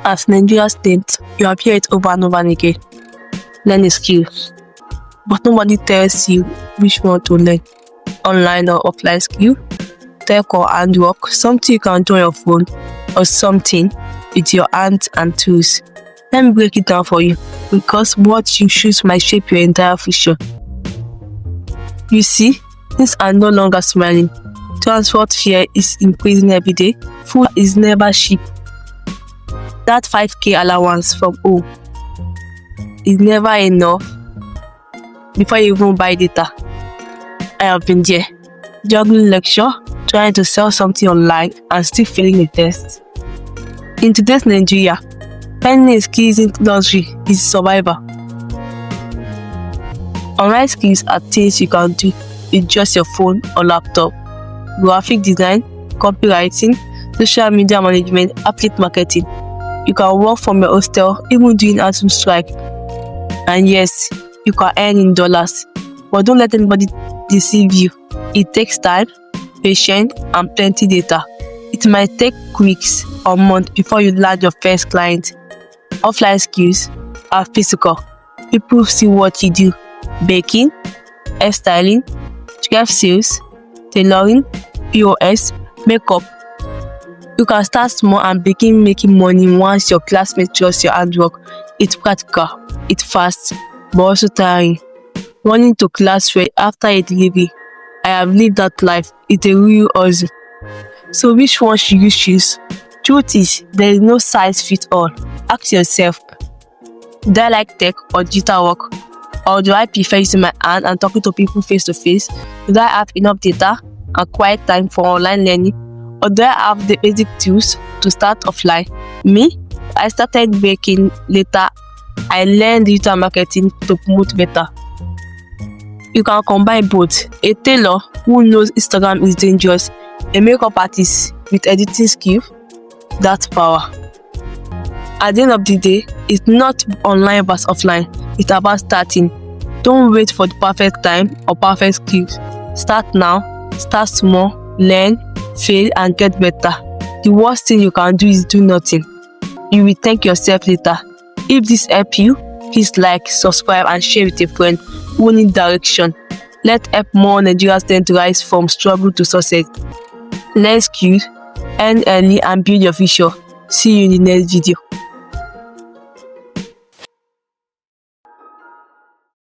As Nigerian state, you hear it over and over again. Learn a skill. But nobody tells you which one to learn. Online or offline skill, tech or handwork, something you can do on your phone, or something with your hands and tools. Let me break it down for you, because what you choose might shape your entire future. You see, things are no longer smiling. Transport fare is increasing every day. Food is never cheap. That 5k allowance from home is never enough before you even buy data. I have been there, juggling lecture, trying to sell something online and still failing the test. In today's Nigeria, learning a skill isn't luxury, it's survival. Online skills are things you can do with just your phone or laptop. Graphic design, copywriting, social media management, affiliate marketing. You can work from your hostel, even during autumn strike. And yes, you can earn in dollars. But don't let anybody deceive you. It takes time, patience, and plenty data. It might take weeks or months before you land your first client. Offline skills are physical. People see what you do. Baking, hairstyling, craft sales, tailoring, POS, makeup. You can start small and begin making money once your classmates trust your handwork. It's practical, it's fast, but also tiring. Running to class right after a delivery. I have lived that life. It's a real hustle. So which one should you choose? Truth is, there is no size fit all. Ask yourself, do I like tech or digital work? Or do I prefer using my hand and talking to people face to face? Do I have enough data and quiet time for online learning? Or do I have the basic tools to start offline? Me, I started baking later. I learned digital marketing to promote better. You can combine both. A tailor who knows Instagram is dangerous, a makeup artist with editing skill, that's power. At the end of the day, it's not online versus offline. It's about starting. Don't wait for the perfect time or perfect skills. Start now, start small, learn, fail, and get better. The worst thing you can do is do nothing. You will thank yourself later. If this helped you, please like, subscribe, and share with a friend who needs direction. Let's help more Nigerians tend to rise from struggle to success. Learn skills, earn early, and build your future. See you in the next video.